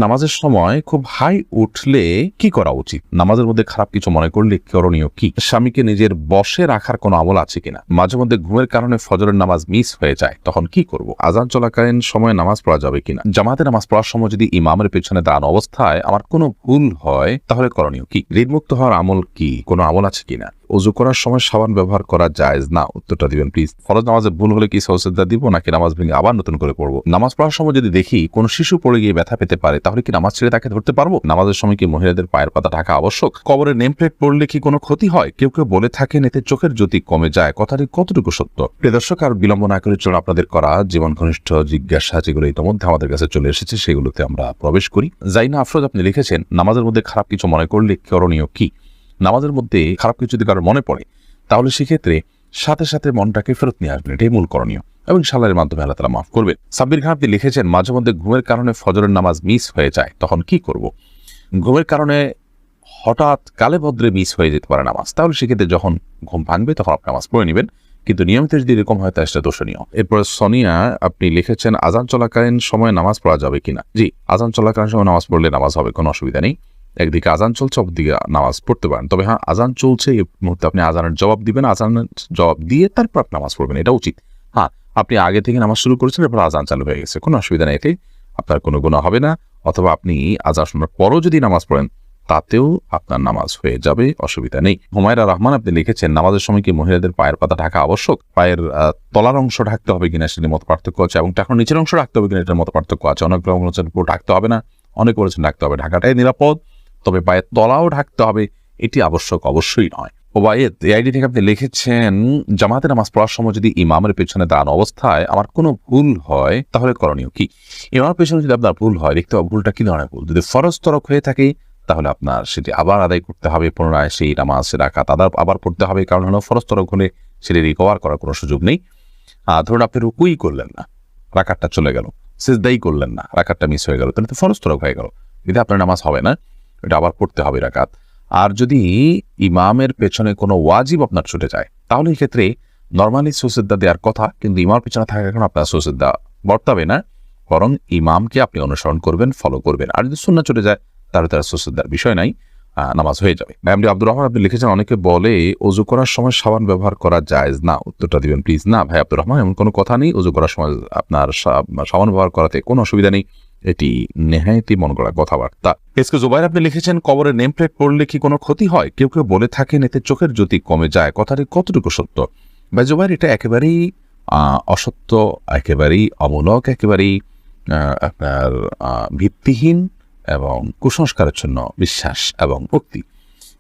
নামাজের সময় খুব হাই উঠলে কি করা উচিত? নামাজের মধ্যে খারাপ কিছু মনে করলে করণীয় কি? স্বামীকে নিজের বশে রাখার কোনো আমল আছে কিনা? মাঝে মধ্যে ঘুমের কারণে ফজরের নামাজ মিস হয়ে যায়, তখন কি করব? আজান চলাকালীন সময় নামাজ পড়া যাবে কিনা? জামাতে নামাজ পড়ার সময় যদি ইমামের পেছনে দাঁড়ানো অবস্থায় আমার কোনো ভুল হয়, তাহলে করণীয় কি? ঋণমুক্ত হওয়ার আমল কি? কোনো আমল আছে কিনা? ওযু করার সময় সাবান ব্যবহার করা জায়েজ না? উত্তরটা দিবেন প্লিজ। ফরজ নামাজে ভুল হলে কি সাজদা দিব নাকি নামাজ ভেঙে আবার নতুন করে পড়ব? নামাজ পড়ার সময় যদি দেখি কোন শিশু পড়ে গিয়ে ব্যথা পেতে পারে, তাহলে কি নামাজ ছেড়ে তাকে ধরতে পারবো? নামাজের সময় কি মহিলাদের পায়ের পাতা ঢাকা আবশ্যক? কবরের নেম প্লেট পড়লে কি কোনো ক্ষতি হয়? কেউ কেউ বলে থাকেন এতে চোখের জ্যোতি কমে যায়, কথাটি কতটুকু সত্য? প্রিয় দর্শক, আর বিলম্ব না করে চলুন আপনাদের করা জীবন ঘনিষ্ঠ জিজ্ঞাসা যেগুলো ইতিমধ্যে আমাদের কাছে চলে এসেছে সেগুলোতে আমরা প্রবেশ করি। জাইনা আফরোজ আপনি লিখেছেন, নামাজের মধ্যে খারাপ কিছু মনে করলে করণীয় কি? নামাজের মধ্যে খারাপ কিছু যদি কারোর মনে পড়ে, তাহলে সেক্ষেত্রে সাথে সাথে মনটাকে ফেরত নিয়ে আসবেন, এটাই মূল করণীয়, এবং সালারের মাধ্যমে আল্লাহ তাআলা মাফ করবেন। সাব্বির খান আপনি লিখেছেন, মাঝে মধ্যে ঘুমের কারণে ফজরের নামাজ মিস হয়ে যায়, তখন কি করব? ঘুমের কারণে হঠাৎ কালে ভদ্রে মিস হয়ে যেতে পারে নামাজ, তাহলে সেক্ষেত্রে যখন ঘুম ভাঙবে তখন আপনি নামাজ পড়ে নেবেন, কিন্তু নিয়মিত যদি এরকম হয় তা সেটা দোষণীয়। এরপরে সোনিয়া আপনি লিখেছেন, আজান চলাকালীন সময় নামাজ পড়া যাবে কিনা? জি, আজান চলাকালীন সময় নামাজ পড়লে নামাজ হবে, কোনো অসুবিধা নেই। একদিকে আজান চলছে, অপরদিকে নামাজ পড়তে পারেন। তবে হ্যাঁ, আজান চলছে এই মুহূর্তে আপনি আজানের জবাব দিবেন, আজানের জবাব দিয়ে তারপর আপনি নামাজ পড়বেন, এটা উচিত। হ্যাঁ, আপনি আগে থেকে নামাজ শুরু করেছেন, এরপর আজান চালু হয়ে গেছে, কোনো অসুবিধা নেই, এতে আপনার কোনো গুনাহ হবে না। অথবা আপনি আজান শোনার পরও যদি নামাজ পড়েন, তাতেও আপনার নামাজ হয়ে যাবে, অসুবিধা নেই। হুমায়রা রহমান আপনি লিখেছেন, নামাজের সময় কি মহিলাদের পায়ের পাতা ঢাকা আবশ্যক? পায়ের তলার অংশ ঢাকতে হবে কিনা সেটার মতো পার্থক্য আছে, এবং টাকার নিচের অংশ ঢাকতে হবে কিনা এটার মতো পার্থক্য আছে। অনেক বলেছেন পুরো ঢাকতে হবে না, অনেক বলেছেন ঢাকতে হবে। ঢাকাটাই নিরাপদ, তবে পায়ের তলাও ঢাকতে হবে, এটি আবশ্যক অবশ্যই নয়। ওবায়েদ এআইডি থেকে আপনি লিখেছেন, জামাতে নামাজ পড়ার সময় যদি ইমামের পেছনে দাঁড়ানো অবস্থায় আমার কোনো ভুল হয়, তাহলে করণীয় কি? ইমামের পেছনে যদি আপনার ভুল হয়, দেখতে হবে ভুলটা কি ধরনের ভুল। যদি ফরজ তরক হয়ে থাকে, তাহলে আপনার সেটি আবার আদায় করতে হবে, পুনরায় সেই নামাজ রাকাত আবার পড়তে হবে, কারণ হলো ফরজ তরক হলে সেটি রিকভার করার কোনো সুযোগ নেই। ধরুন আপনি রুকুই করলেন না, রাকাতটা চলে গেল, সিজদাই করলেন না, রাকাতটা মিস হয়ে গেল, তাহলে তো ফরজ তরক হয়ে গেল, যদি আপনার নামাজ হবে না, এটা আবার পড়তে হবে রাকাত। আর যদি ইমামের পেছনে কোনো ওয়াজিব আপনার ছুটে যায়, তাহলে এই ক্ষেত্রে নর্মালি সুজদা দেওয়ার কথা, কিন্তু ইমামের পেছনে থাকার কারণে আপনার সুজদা বর্তাবে না, বরং ইমামকে আপনি অনুসরণ করবেন, ফলো করবেন। আর যদি সুন্নাহ ছুটে যায়, তাহলে তার সুজদার বিষয় নাই, নামাজ হয়ে যাবে। এমডি আব্দুর রহমান আপনি লিখেছেন, অনেকে বলে ওযু করার সময় সাবান ব্যবহার করা জায়েজ না? উত্তরটা দিবেন প্লিজ। না ভাই আব্দুর রহমান, এমন কোনো কথা নেই। ওযু করার সময় আপনার সাবান ব্যবহার করাতে কোনো অসুবিধা নেই, এটি নেহায়েতই মন গড়া কথাবার্তা। এসকে জুবাইর আপনি লিখেছেন, কবরের নেম প্লেট পড়লে কি কোনো ক্ষতি হয়? কেউ কেউ বলে থাকেন এতে চোখের জ্যোতি কমে যায়, কথাটি কতটুকু সত্য? ভাই জুবাইর, এটা একেবারেই অসত্য, একেবারেই অমূলক, একেবারেই আপনার ভিত্তিহীন এবং কুসংস্কারাচ্ছন্ন বিশ্বাস এবং উক্তি।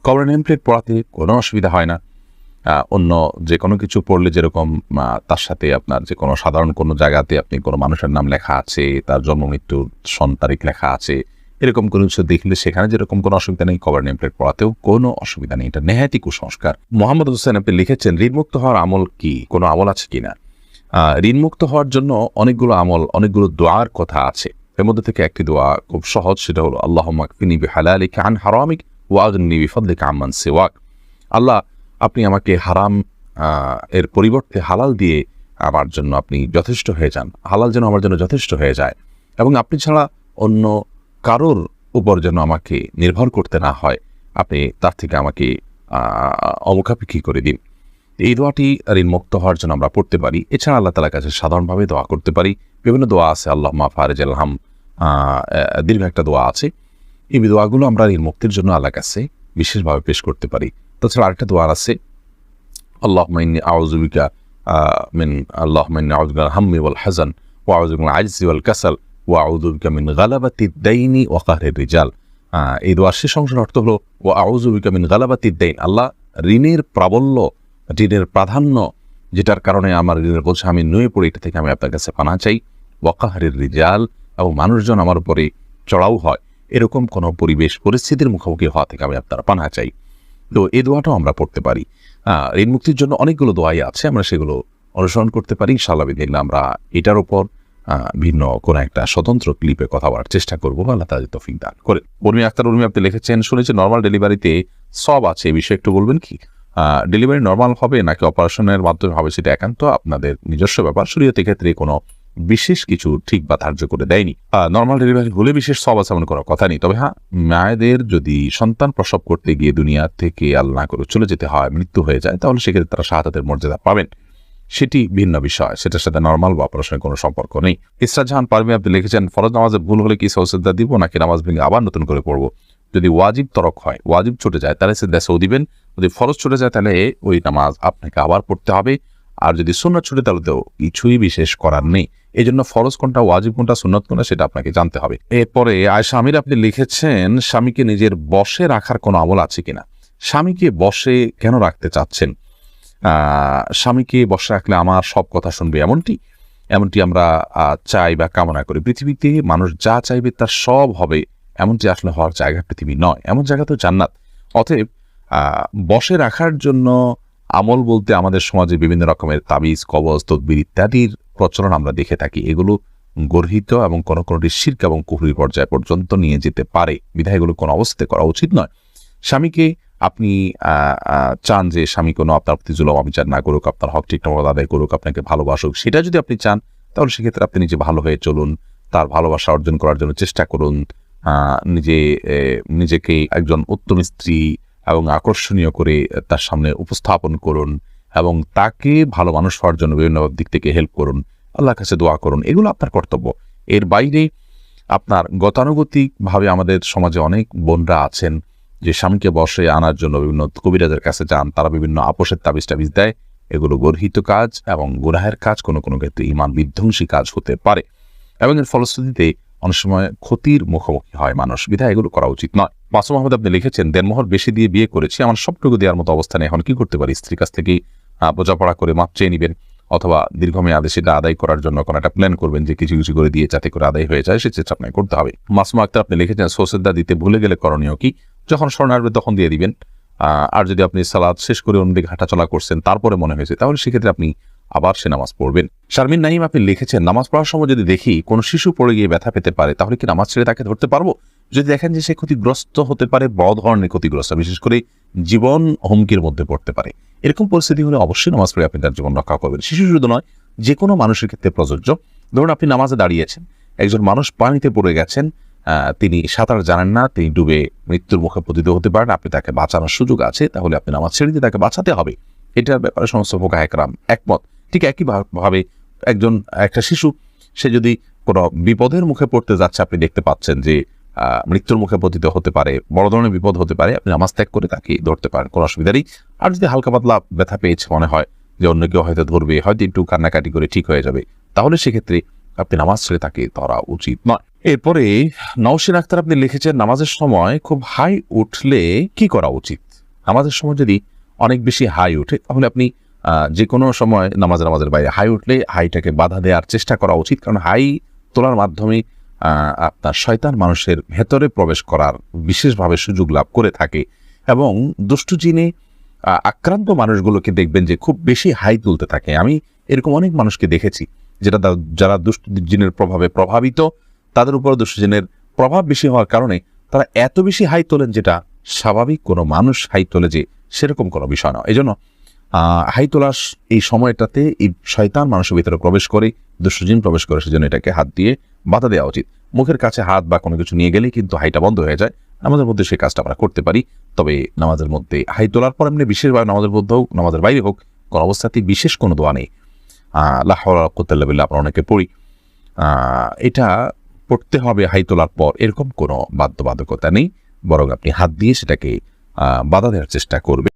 কবরের নেম প্লেট পড়াতে কোনো অসুবিধা হয় না। অন্য যে কোনো কিছু পড়লে যেরকম তার সাথে আপনার যে কোনো সাধারণ কোনো জায়গাতে আপনি কোনো মানুষের নাম লেখা আছে, তার জন্ম মৃত্যুর সন তারিখ লেখা আছে, এরকম কোনো কিছু দেখলে সেখানে যেরকম কোনো অসুবিধা নেই, কবরের নেম প্লেট পড়াতেও কোনো অসুবিধা নেই, এটা নেহায়েতই কুসংস্কার। মোহাম্মদ হোসেন আপনি লিখেছেন, ঋণমুক্ত হওয়ার আমল কি? কোনো আমল আছে কিনা? ঋণমুক্ত হওয়ার জন্য অনেকগুলো আমল, অনেকগুলো দোয়ার কথা আছে। এর মধ্যে থেকে একটি দোয়া খুব সহজ, সেটা হলো আল্লাহুম্মা কফিনি বিহালালিকা আন হারামিক ওয়া আগনিনি বিফদলিকা আম্মান সিওয়াক। আল্লাহ, আপনি আমাকে হারাম এর পরিবর্তে হালাল দিয়ে আমার জন্য আপনি যথেষ্ট হয়ে যান, হালাল যেন আমার জন্য যথেষ্ট হয়ে যায়, এবং আপনি ছাড়া অন্য কারোর উপর যেন আমাকে নির্ভর করতে না হয়, আপনি তার থেকে আমাকে অমুখাপেক্ষী করে দিন। এই দোয়াটি ঋণমুক্ত হওয়ার জন্য আমরা পড়তে পারি। এছাড়া আল্লাহ তাআলার কাছে সাধারণভাবে দোয়া করতে পারি। বিভিন্ন দোয়া আছে, আল্লাহুম্মা ফারিজাল হাম, দীর্ঘ একটা দোয়া আছে। এই দোয়াগুলো আমরা ঋণমুক্তির জন্য আল্লাহর কাছে বিশেষভাবে পেশ করতে পারি। তাছাড়া আরেকটা দোয়া আছে, আল্লাহুম্মা ইন্নী আউযু বিকা আল্লাহুম্মা ইন্নী আউযু বিকা মিনাল হাম্মি ওয়াল হাযান ওয়া আউযু বিকা মিনাল আজজি ওয়াল কাসাল ওয়া আউযু বিকা মিন গালাবাতিদ দাইনি ওয়া কাহরির রিজাল। এই দোয়ার শেষ অংশের অর্থ হলো ওয়া আউযু বিকা মিন গালাবাতিদ দাইন, আল্লাহ ঋণের প্রাবল্য, ঋণের প্রাধান্য, যেটার কারণে আমার ঋণের বোঝা আমি নুয়ে পড়ি, এটা থেকে আমি আপনার কাছে পানাহ চাই। ওয়া কাহরির রিজাল, এবং মানুষজন আমার উপরে চড়াও হয়, এরকম কোনো পরিবেশ পরিস্থিতির মুখোমুখি হওয়া থেকে আমি আপনার পানাহ চাই। তো এই দোয়াটাও আমরা পড়তে পারি। ঋণ মুক্তির জন্য অনেকগুলো দোয়াই আছে, আমরা সেগুলো অনুসরণ করতে পারি। ইনশাআল্লাহ দেখলে আমরা এটার উপর ভিন্ন কোনো একটা স্বতন্ত্র ক্লিপে কথা বলার চেষ্টা করবো, আল্লাহ তাআলা তৌফিক দান করে। উর্মি আক্তার উর্মি আপনি লিখেছেন, শুনেছি নর্মাল ডেলিভারিতে সব আছে, এই বিষয়ে একটু বলবেন কি? ডেলিভারি নর্মাল হবে নাকি অপারেশনের মাধ্যমে হবে, সেটা একান্ত আপনাদের নিজস্ব ব্যাপার। শরীয়তের ক্ষেত্রে কোনো বিশেষ কিছু ঠিক বা ধার্য করে দেয়নি। নর্মাল ডেলিভারি হলে বিশেষ সওয়াব আছে এমন করার কথা নেই। তবে হ্যাঁ, মায়েদের যদি সন্তান প্রসব করতে গিয়ে দুনিয়া থেকে আল্লাহ করে চলে যেতে হয়, মৃত্যু হয়ে যায়, তাহলে সেক্ষেত্রে তারা শাহাদাতের মর্যাদা পাবেন, সেটি ভিন্ন বিষয়। সেটার সাথে নর্মাল বা অপারেশনের কোনো সম্পর্ক নেই। ইসরাত জাহান পারভীন আপনি লিখেছেন, ফরজ নামাজে ভুল হলে কি সৌজদা দিব নাকি নামাজ ভেঙে আবার নতুন করে পড়বো? যদি ওয়াজিব তরক হয়, ওয়াজিব ছুটে যায়, তাহলে সিজদা সৌ দিবেন। যদি ফরজ ছুটে যায় তাহলে ওই নামাজ আপনাকে আবার পড়তে হবে। আর যদি সুন্নাত ছুটে তাহলে তো কিছুই বিশেষ করার নেই। এই জন্য ফরজ কোনটা, ওয়াজিব কোনটা, সুন্নাত কোনটা সেটা আপনাকে জানতে হবে। এরপরে আয়েশা আমির আপনি লিখেছেন, স্বামীকে নিজের বশে রাখার কোনো আমল আছে কিনা? স্বামীকে বশে কেন রাখতে চাচ্ছেন? স্বামীকে বশে রাখলে আমার সব কথা শুনবে এমনটি আমরা চাই বা কামনা করি। পৃথিবীতে মানুষ যা চাইবে তার সব হবে, এমনটি আসলে হওয়ার জায়গা পৃথিবী নয়। এমন জায়গা তো জান্নাত। অতএব বশে রাখার জন্য আমল বলতে আমাদের সমাজে বিভিন্ন রকমের তাবিজ, কবজ, তদবির ইত্যাদির প্রচলন আমরা দেখে থাকি। এগুলো গর্হিত এবং কোনো কোনোটি শিরক এবং কুফরি পর্যায় পর্যন্ত নিয়ে যেতে পারে। বিধায় এগুলো কোনো অবস্থাতে করা উচিত নয়। স্বামীকে আপনি চান যে স্বামী কোনো আপনার প্রতি জুলুম অবিচার না করুক, আপনার হক ঠিকঠাক আদায় করুক, আপনাকে ভালোবাসুক, সেটা যদি আপনি চান তাহলে সেক্ষেত্রে আপনি নিজে ভালো হয়ে চলুন, তার ভালোবাসা অর্জন করার জন্য চেষ্টা করুন, নিজেকে একজন উত্তম স্ত্রী এবং আকর্ষণীয় করে তার সামনে উপস্থাপন করুন এবং তাকে ভালো মানুষ হওয়ার জন্য বিভিন্ন দিক থেকে হেল্প করুন, আল্লাহর কাছে দোয়া করুন। এগুলো আপনার কর্তব্য। এর বাইরে আপনার গতানুগতিকভাবে আমাদের সমাজে অনেক বোনরা আছেন যে স্বামীকে বশে আনার জন্য বিভিন্ন কবিরাজের কাছে যান, তারা বিভিন্ন আপোষের তাবিজ দেয়। এগুলো গর্হিত কাজ এবং গুনাহের কাজ, কোনো কোনো ক্ষেত্রে ঈমান বিধ্বংসী কাজ হতে পারে এবং এর ফলশ্রুতিতে অনেক সময় ক্ষতির মুখোমুখি হয় মানুষ। বিধায় এগুলো করা উচিত নয়। মাসুম আহমেদ আপনি লিখেছেন, দেড়মোহর বেশি দিয়ে বিয়ে করেছি, আমার সবটুকু দেওয়ার মতো অবস্থানে এখন কি করতে পারি? স্ত্রীর কাছ থেকে বোঝাপড়া করে মাপ চেয়ে নেবেন অথবা দীর্ঘমেয়াদে সেটা আদায় করার জন্য কোনো একটা প্ল্যান করবেন যে কিছু কিছু করে দিয়ে যাতে করে আদায় হয়ে যায়, সে চেষ্টা আপনাকে করতে হবে। মাসুমা আক্তার আপনি লিখেছেন, সৌসেদ্দা দিতে ভুলে গেলে করণীয় কি? যখন স্মরণ আসবে তখন দিয়ে দিবেন। আর যদি আপনি সালাত শেষ করে অন্যদিকে হাঁটাচলা করছেন তারপরে মনে হয়েছে, তাহলে সেক্ষেত্রে আপনি আবার সে নামাজ পড়বেন। শারমিন নাহিম আপনি লিখেছেন, নামাজ পড়ার সময় যদি দেখি কোনো শিশু পড়ে গিয়ে ব্যথা পেতে পারে, তাহলে কি নামাজ ছেড়ে তাকে ধরতে পারবো? যদি দেখেন যে সে ক্ষতিগ্রস্ত হতে পারে, বড় ধরনের ক্ষতিগ্রস্ত, বিশেষ করে জীবন হুমকির মধ্যে পড়তে পারে, এরকম পরিস্থিতি হলে অবশ্যই নামাজ পড়ে আপনি তার জীবন রক্ষা করবেন। শিশু শুধু নয়, যে কোনো মানুষের ক্ষেত্রে প্রযোজ্য। ধরুন আপনি নামাজে দাঁড়িয়েছেন, একজন মানুষ পানিতে পড়ে গেছেন, তিনি সাঁতার জানেন না, তিনি ডুবে মৃত্যুর মুখে পতিত হতে পারেন, আপনি তাকে বাঁচানোর সুযোগ আছে, তাহলে আপনি নামাজ ছেড়ে দিয়ে তাকে বাঁচাতে হবে। এটার ব্যাপারে সমস্ত ফুকাহা কেরাম একমত। ঠিক একইভাবে একটা শিশু, সে যদি কোনো বিপদের মুখে পড়তে যাচ্ছে, আপনি দেখতে পাচ্ছেন যে মৃত্যুর মুখে পতিত হতে পারে, বড় ধরনের বিপদ হতে পারে, আপনি নামাজ ত্যাগ করে তাকে ধরতে পারেন, কোনো অসুবিধা নেই। আর যদি হালকা পাতলা ব্যথা পেয়েছে, মনে হয় যে অন্য কেউ হয়তো ধরবে, হয়তো একটু কান্নাকাটি করে ঠিক হয়ে যাবে, তাহলে সেক্ষেত্রে আপনি নামাজ ছেড়ে তাকে ধরা উচিত নয়। এরপরে নওশিন আক্তার আপনি লিখেছেন, নামাজের সময় খুব হাই উঠলে কি করা উচিত? নামাজের সময় যদি অনেক বেশি হাই উঠে, তাহলে আপনি যে কোনো সময় নামাজের বাইরে হাই উঠলে হাইটাকে বাধা দেওয়ার চেষ্টা করা উচিত। কারণ হাই তোলার মাধ্যমে আপনার শয়তান মানুষের ভেতরে প্রবেশ করার বিশেষভাবে সুযোগ লাভ করে থাকে এবং দুষ্টু জিনে আক্রান্ত মানুষগুলোকে দেখবেন যে খুব বেশি হাই তুলতে থাকে। আমি এরকম অনেক মানুষকে দেখেছি যারা দুষ্টু জিনের প্রভাবে প্রভাবিত, তাদের উপর দুষ্টু জিনের প্রভাব বেশি হওয়ার কারণে তারা এত বেশি হাই তোলেন, যেটা স্বাভাবিক কোনো মানুষ হাই তোলে যে সেরকম কোনো বিষয় নয়। এই জন্য হাই তোলার এই সময়টাতে এই শয়তান মানুষের ভিতরে প্রবেশ করে, দুষ্টু জিন প্রবেশ করে, সেজন্য এটাকে হাত দিয়ে বাধা দেওয়া উচিত। মুখের কাছে হাত বা কোনো কিছু নিয়ে গেলেই কিন্তু হাইটা বন্ধ হয়ে যায়। নামাজের মধ্যে সেই কাজটা আমরা করতে পারি। তবে নামাজের মধ্যে হাই তোলার পর এমনি বিশেষভাবে নামাজের মধ্যে হোক, নামাজের বাইরে হোক, কোনো অবস্থাতেই বিশেষ কোনো দোয়া নেই। লা হাওলা ওয়ালা কুওয়াতা ইল্লা বিল্লাহ আমরা অনেকে পড়ি, এটা পড়তে হবে হাই তোলার পর, এরকম কোনো বাধ্যবাধকতা নেই। বরং আপনি হাত দিয়ে সেটাকে বাধা দেওয়ার চেষ্টা করবেন।